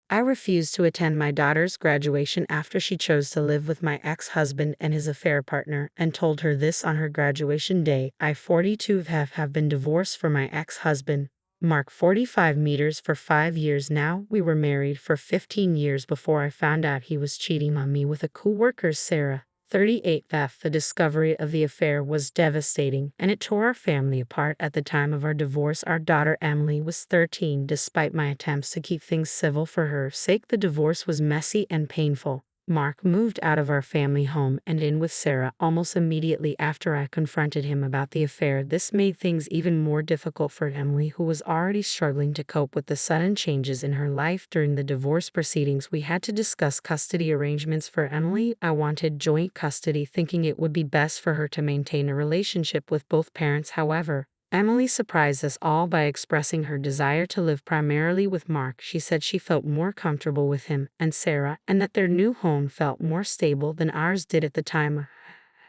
I refused to attend my daughter's graduation after she chose to live with my ex-husband and his affair partner, and told her this on her graduation day. I, 42, have been divorced from my ex-husband, Mark, 45 meters, for 5 years now. We were married for 15 years before I found out he was cheating on me with a co-worker, Sarah, 38. The discovery of the affair was devastating, and it tore our family apart. At the time of our divorce, our daughter Emily was 13. Despite my attempts to keep things civil for her sake, the divorce was messy and painful. Mark moved out of our family home and in with Sarah almost immediately after I confronted him about the affair. This made things even more difficult for Emily, who was already struggling to cope with the sudden changes in her life. During the divorce proceedings, we had to discuss custody arrangements for Emily. I wanted joint custody, thinking it would be best for her to maintain a relationship with both parents. However, Emily surprised us all by expressing her desire to live primarily with Mark. She said she felt more comfortable with him and Sarah, and that their new home felt more stable than ours did at the time.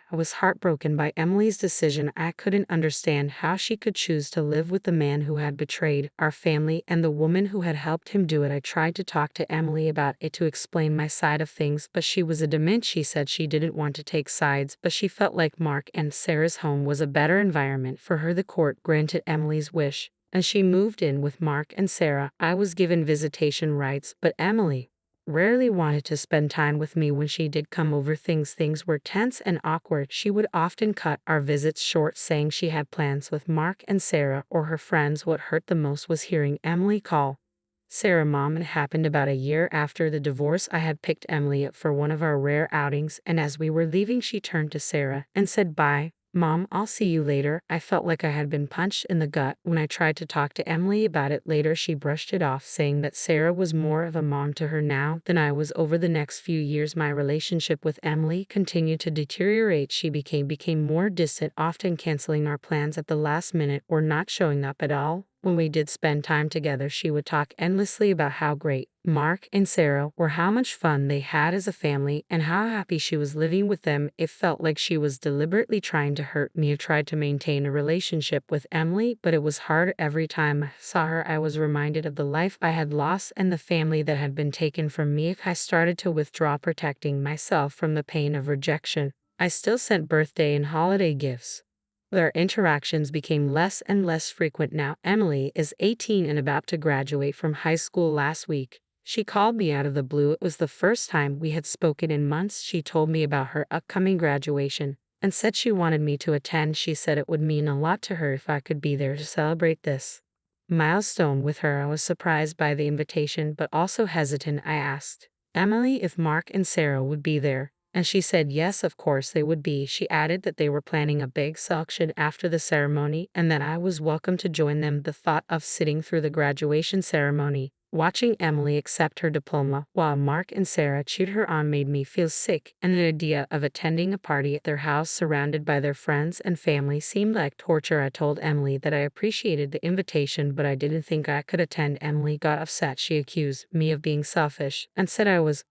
I was heartbroken by Emily's decision. I couldn't understand how she could choose to live with the man who had betrayed our family and the woman who had helped him do it. I tried to talk to Emily about it to explain my side of things, but she was adamant. She said she didn't want to take sides, but she felt like Mark and Sarah's home was a better environment for her. The court granted Emily's wish, and she moved in with Mark and Sarah. I was given visitation rights, but Emily rarely wanted to spend time with me. When she did come over, things were tense and awkward. She would often cut our visits short, saying she had plans with Mark and Sarah or her friends. What hurt the most was hearing Emily call Sarah mom. It happened about a year after the divorce. I had picked Emily up for one of our rare outings, and as we were leaving, she turned to Sarah and said, "Bye, Mom, I'll see you later." I felt like I had been punched in the gut. When I tried to talk to Emily about it later, she brushed it off, saying that Sarah was more of a mom to her now than I was. Over the next few years, my relationship with Emily continued to deteriorate. She became more distant, often canceling our plans at the last minute or not showing up at all. When we did spend time together, she would talk endlessly about how great Mark and Sarah were, how much fun they had as a family, and how happy she was living with them. It felt like she was deliberately trying to hurt me. I tried to maintain a relationship with Emily, but it was hard. Every time I saw her, I was reminded of the life I had lost and the family that had been taken from me. I started to withdraw, protecting myself from the pain of rejection. I still sent birthday and holiday gifts, but our interactions became less and less frequent now. Emily is 18 and about to graduate from high school. Last week, she called me out of the blue. It was the first time we had spoken in months. She told me about her upcoming graduation and said she wanted me to attend. She said it would mean a lot to her if I could be there to celebrate this milestone with her. I was surprised by the invitation, but also hesitant. I asked Emily if Mark and Sarah would be there, and she said yes, of course they would be. She added that they were planning a big selection after the ceremony and that I was welcome to join them. The thought of sitting through the graduation ceremony, watching Emily accept her diploma while Mark and Sarah cheered her on, made me feel sick, and the idea of attending a party at their house surrounded by their friends and family seemed like torture. I told Emily that I appreciated the invitation, but I didn't think I could attend. Emily got upset. She accused me of being selfish and said I was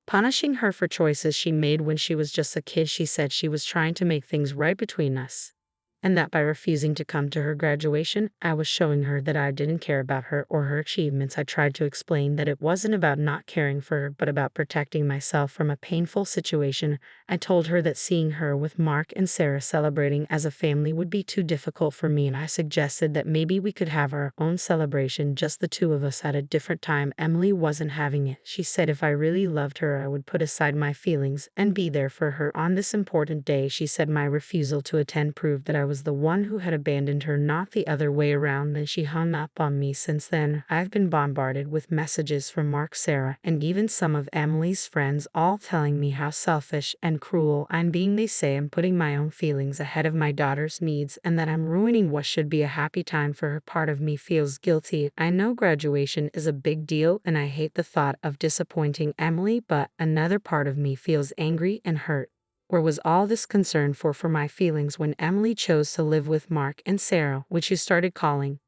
punishing her for choices she made when she was just a kid. She said she was trying to make things right between us, and that by refusing to come to her graduation, I was showing her that I didn't care about her or her achievements. I tried to explain that it wasn't about not caring for her, but about protecting myself from a painful situation. I told her that seeing her with Mark and Sarah celebrating as a family would be too difficult for me, and I suggested that maybe we could have our own celebration, just the two of us, at a different time. Emily wasn't having it. She said if I really loved her, I would put aside my feelings and be there for her on this important day. She said my refusal to attend proved that I was the one who had abandoned her, not the other way around. Then she hung up on me. Since then, I've been bombarded with messages from Mark, Sarah, and even some of Emily's friends, all telling me how selfish and cruel I'm being. They say I'm putting my own feelings ahead of my daughter's needs and that I'm ruining what should be a happy time for her. Part of me feels guilty. I know graduation is a big deal and I hate the thought of disappointing Emily, but another part of me feels angry and hurt. Where was all this concern for my feelings when Emily chose to live with Mark and Sarah, which you started calling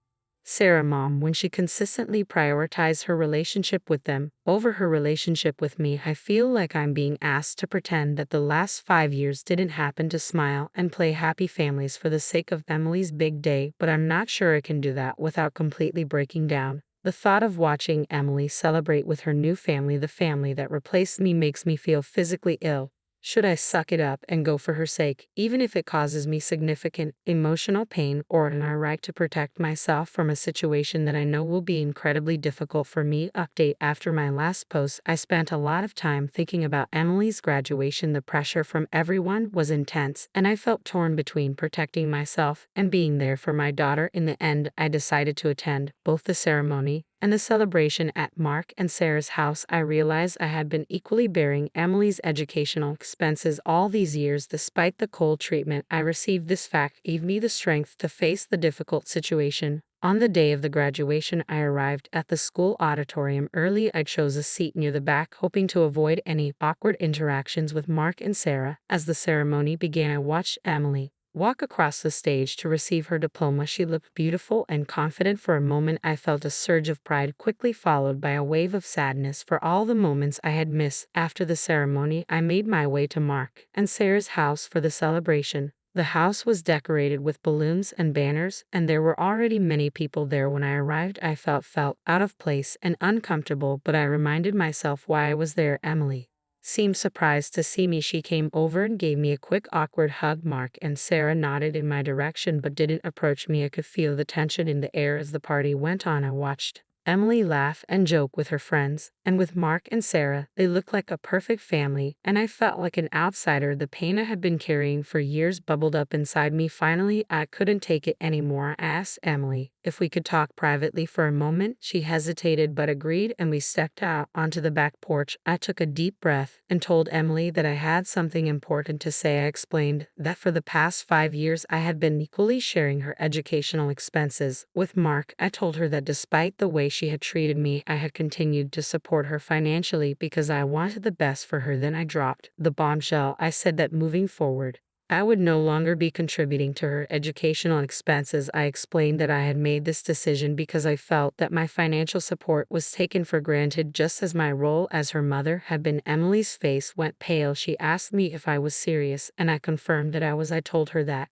Sarah mom, when she consistently prioritized her relationship with them over her relationship with me? I feel like I'm being asked to pretend that the last 5 years didn't happen, to smile and play happy families for the sake of Emily's big day, but I'm not sure I can do that without completely breaking down. The thought of watching Emily celebrate with her new family, the family that replaced me, makes me feel physically ill. Should I suck it up and go for her sake, even if it causes me significant emotional pain, or am I right to protect myself from a situation that I know will be incredibly difficult for me? Update: after my last post, I spent a lot of time thinking about Emily's graduation. The pressure from everyone was intense, and I felt torn between protecting myself and being there for my daughter. In the end, I decided to attend both the ceremony and the celebration at Mark and Sarah's house. I realized I had been equally bearing Emily's educational expenses all these years. Despite the cold treatment I received, this fact gave me the strength to face the difficult situation. On the day of the graduation, I arrived at the school auditorium early. I chose a seat near the back, hoping to avoid any awkward interactions with Mark and Sarah. As the ceremony began, I watched Emily walk across the stage to receive her diploma. She looked beautiful and confident. For a moment, I felt a surge of pride, quickly followed by a wave of sadness for all the moments I had missed. After the ceremony, I made my way to Mark and Sarah's house for the celebration. The house was decorated with balloons and banners, and there were already many people there. When I arrived, I felt out of place and uncomfortable, but I reminded myself why I was there. Emily seemed surprised to see me. She came over and gave me a quick, awkward hug. Mark and Sarah nodded in my direction but didn't approach me. I could feel the tension in the air as the party went on. I watched Emily laugh and joke with her friends, and with Mark and Sarah, they looked like a perfect family, and I felt like an outsider. The pain I had been carrying for years bubbled up inside me. Finally, I couldn't take it anymore. I asked Emily if we could talk privately for a moment. She hesitated but agreed, and we stepped out onto the back porch. I took a deep breath and told Emily that I had something important to say. I explained that for the past 5 years I had been equally sharing her educational expenses with Mark. I told her that despite the way she had treated me, I had continued to support her financially because I wanted the best for her. Then I dropped the bombshell. I said that moving forward, I would no longer be contributing to her educational expenses. I explained that I had made this decision because I felt that my financial support was taken for granted, just as my role as her mother had been. Emily's face went pale. She asked me if I was serious, and I confirmed that I was. I told her that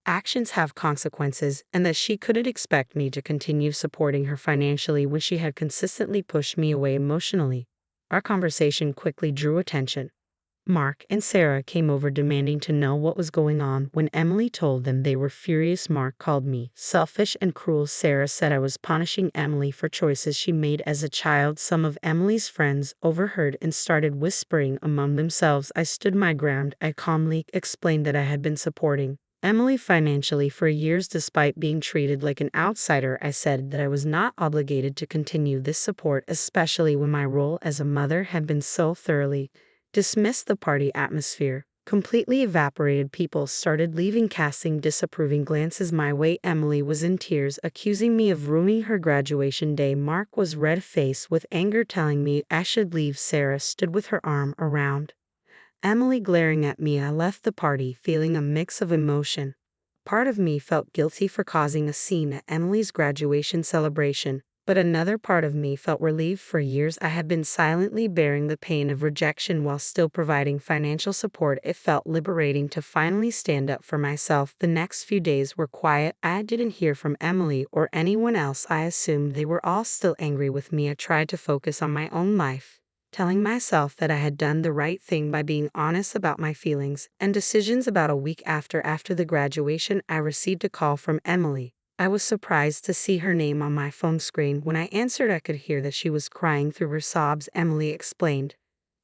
actions have consequences and that she couldn't expect me to continue supporting her financially when she had consistently pushed me away emotionally. Our conversation quickly drew attention. Mark and Sarah came over demanding to know what was going on. When Emily told them, they were furious. Mark called me selfish and cruel. Sarah said I was punishing Emily for choices she made as a child. Some of Emily's friends overheard and started whispering among themselves. I stood my ground. I calmly explained that I had been supporting Emily financially for years despite being treated like an outsider. I said that I was not obligated to continue this support, especially when my role as a mother had been so thoroughly dismissed. The party atmosphere completely evaporated. People started leaving, casting disapproving glances my way. Emily was in tears, accusing me of ruining her graduation day. Mark was red-faced with anger, telling me I should leave. Sarah stood with her arm around Emily, glaring at me. I left the party feeling a mix of emotion. Part of me felt guilty for causing a scene at Emily's graduation celebration, but another part of me felt relieved. For years I had been silently bearing the pain of rejection while still providing financial support. It felt liberating to finally stand up for myself. The next few days were quiet. I didn't hear from Emily or anyone else. I assumed they were all still angry with me. I tried to focus on my own life, telling myself that I had done the right thing by being honest about my feelings and decisions. About a week after the graduation, I received a call from Emily. I was surprised to see her name on my phone screen. When I answered, I could hear that she was crying through her sobs. Emily explained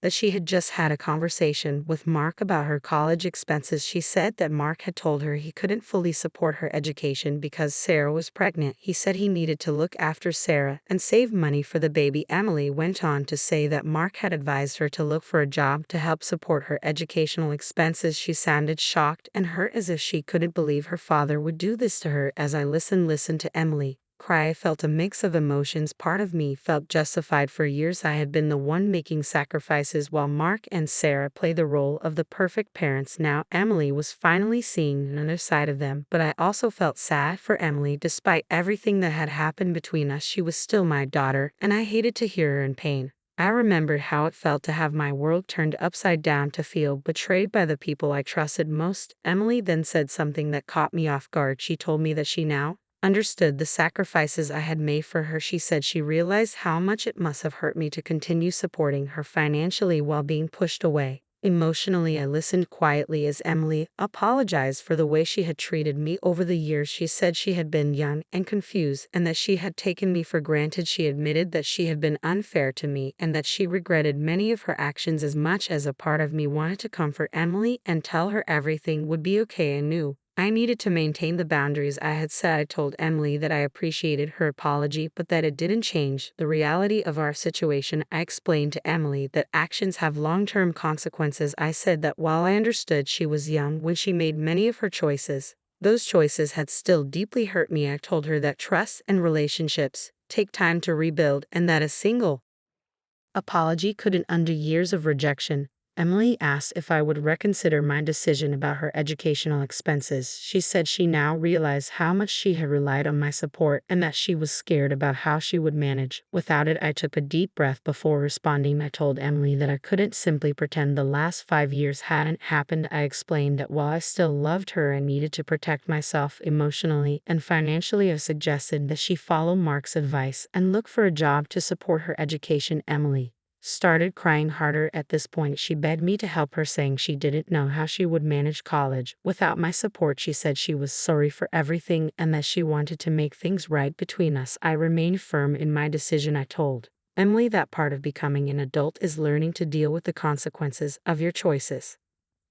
that she had just had a conversation with Mark about her college expenses. She said that Mark had told her he couldn't fully support her education because Sarah was pregnant. He said he needed to look after Sarah and save money for the baby. Emily went on to say that Mark had advised her to look for a job to help support her educational expenses. She sounded shocked and hurt, as if she couldn't believe her father would do this to her. As I listened to Emily cry, I felt a mix of emotions. Part of me felt justified. For years I had been the one making sacrifices while Mark and Sarah played the role of the perfect parents. Now Emily was finally seeing another side of them, but I also felt sad for Emily. Despite everything that had happened between us, she was still my daughter, and I hated to hear her in pain. I remembered how it felt to have my world turned upside down, to feel betrayed by the people I trusted most. Emily then said something that caught me off guard. She told me that she now understood the sacrifices I had made for her. She said she realized how much it must have hurt me to continue supporting her financially while being pushed away. Emotionally, I listened quietly as Emily apologized for the way she had treated me over the years. She said she had been young and confused and that she had taken me for granted. She admitted that she had been unfair to me and that she regretted many of her actions as much as a part of me wanted to comfort Emily and tell her everything would be okay. I knew I needed to maintain the boundaries I had set. I told Emily that I appreciated her apology, but that it didn't change the reality of our situation. I explained to Emily that actions have long-term consequences. I said that while I understood she was young when she made many of her choices, those choices had still deeply hurt me. I told her that trust and relationships take time to rebuild and that a single apology couldn't undo years of rejection. Emily asked if I would reconsider my decision about her educational expenses. She said she now realized how much she had relied on my support and that she was scared about how she would manage without it. I took a deep breath before responding. I told Emily that I couldn't simply pretend the last 5 years hadn't happened. I explained that while I still loved her, I needed to protect myself emotionally and financially. I suggested that she follow Mark's advice and look for a job to support her education. Emily started crying harder. At this point, she begged me to help her, saying she didn't know how she would manage college without my support. She said she was sorry for everything and that she wanted to make things right between us. I remained firm in my decision. I told Emily that part of becoming an adult is learning to deal with the consequences of your choices.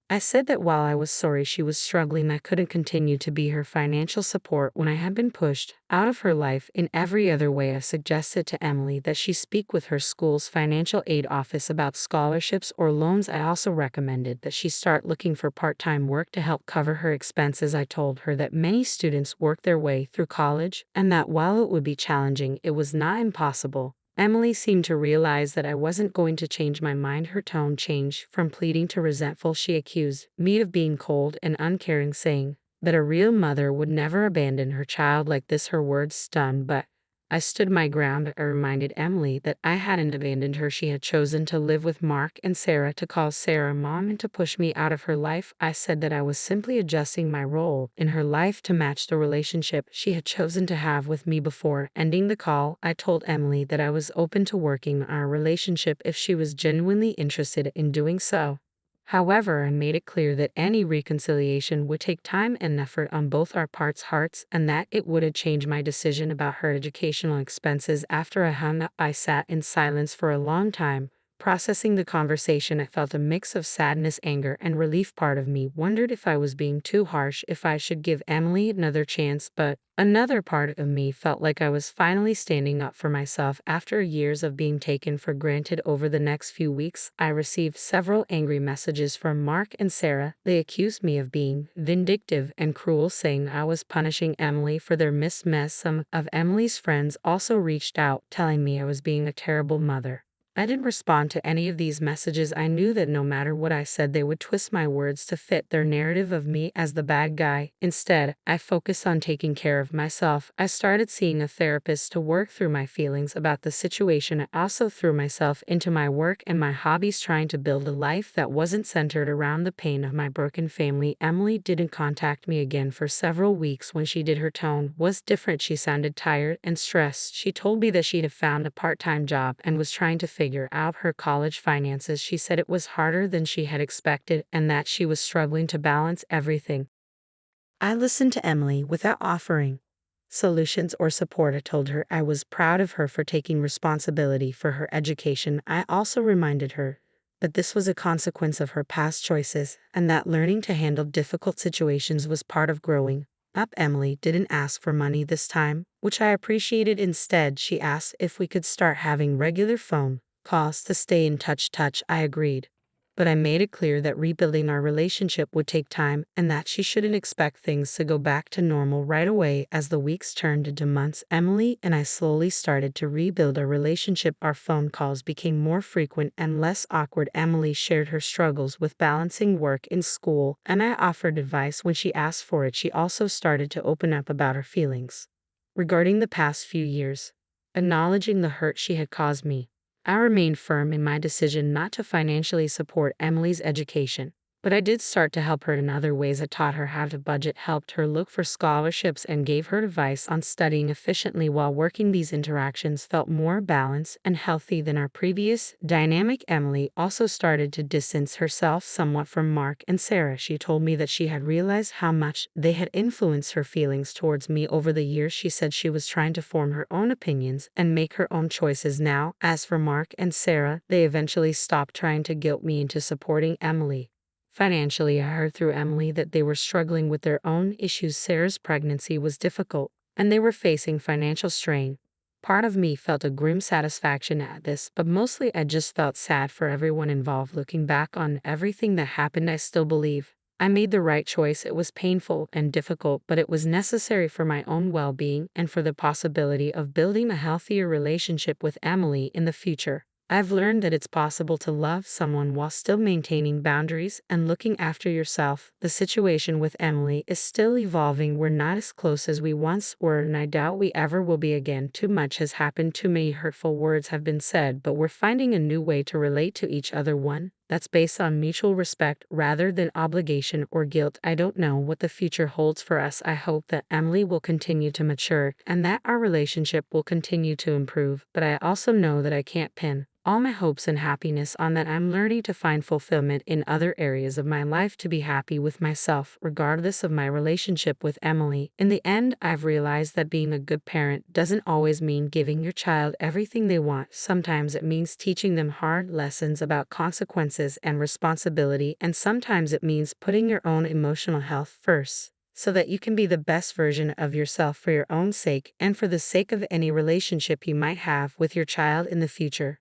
I said that while I was sorry she was struggling, I couldn't continue to be her financial support when I had been pushed out of her life in every other way. I suggested to Emily that she speak with her school's financial aid office about scholarships or loans. I also recommended that she start looking for part-time work to help cover her expenses. I told her that many students work their way through college and that while it would be challenging, it was not impossible. Emily seemed to realize that I wasn't going to change my mind. Her tone changed from pleading to resentful. She accused me of being cold and uncaring, saying that a real mother would never abandon her child like this. Her words stunned, but I stood my ground. I reminded Emily that I hadn't abandoned her. She had chosen to live with Mark and Sarah, to call Sarah mom, and to push me out of her life. I said that I was simply adjusting my role in her life to match the relationship she had chosen to have with me. Before ending the call, I told Emily that I was open to working on our relationship if she was genuinely interested in doing so. However, I made it clear that any reconciliation would take time and effort on both our hearts, and that it wouldn't change my decision about her educational expenses. After I hung up, I sat in silence for a long time, processing the conversation. I felt a mix of sadness, anger, and relief. Part of me wondered if I was being too harsh, if I should give Emily another chance, but another part of me felt like I was finally standing up for myself after years of being taken for granted. Over the next few weeks, I received several angry messages from Mark and Sarah. They accused me of being vindictive and cruel, saying I was punishing Emily for their mess. Some of Emily's friends also reached out, telling me I was being a terrible mother. I didn't respond to any of these messages. I knew that no matter what I said, they would twist my words to fit their narrative of me as the bad guy. Instead, I focused on taking care of myself. I started seeing a therapist to work through my feelings about the situation. I also threw myself into my work and my hobbies, trying to build a life that wasn't centered around the pain of my broken family. Emily didn't contact me again for several weeks. When she did, her tone was different. She sounded tired and stressed. She told me that she'd have found a part-time job and was trying to figure out her college finances. She said it was harder than she had expected and that she was struggling to balance everything. I listened to Emily without offering solutions or support. I told her I was proud of her for taking responsibility for her education. I also reminded her that this was a consequence of her past choices and that learning to handle difficult situations was part of growing up. Emily didn't ask for money this time, which I appreciated. Instead, she asked if we could start having regular phone calls to stay in touch. I agreed, but I made it clear that rebuilding our relationship would take time and that she shouldn't expect things to go back to normal right away. As the weeks turned into months, Emily and I slowly started to rebuild our relationship. Our phone calls became more frequent and less awkward. Emily shared her struggles with balancing work and school, and I offered advice when she asked for it. She also started to open up about her feelings regarding the past few years, acknowledging the hurt she had caused me. I remained firm in my decision not to financially support Emily's education. But I did start to help her in other ways. I taught her how to budget, helped her look for scholarships, and gave her advice on studying efficiently while working. These interactions felt more balanced and healthy than our previous dynamic. Emily also started to distance herself somewhat from Mark and Sarah. She told me that she had realized how much they had influenced her feelings towards me over the years. She said she was trying to form her own opinions and make her own choices now. As for Mark and Sarah, they eventually stopped trying to guilt me into supporting Emily financially. I heard through Emily that they were struggling with their own issues. Sarah's pregnancy was difficult, and they were facing financial strain. Part of me felt a grim satisfaction at this, but mostly I just felt sad for everyone involved. Looking back on everything that happened, I still believe I made the right choice. It was painful and difficult, but it was necessary for my own well-being and for the possibility of building a healthier relationship with Emily in the future. I've learned that it's possible to love someone while still maintaining boundaries and looking after yourself. The situation with Emily is still evolving. We're not as close as we once were, and I doubt we ever will be again. Too much has happened, too many hurtful words have been said, but we're finding a new way to relate to each other, one that's based on mutual respect rather than obligation or guilt. I don't know what the future holds for us. I hope that Emily will continue to mature and that our relationship will continue to improve, but I also know that I can't pin all my hopes and happiness on that. I'm learning to find fulfillment in other areas of my life, to be happy with myself, regardless of my relationship with Emily. In the end, I've realized that being a good parent doesn't always mean giving your child everything they want. Sometimes it means teaching them hard lessons about consequences and responsibility, and sometimes it means putting your own emotional health first, so that you can be the best version of yourself for your own sake and for the sake of any relationship you might have with your child in the future.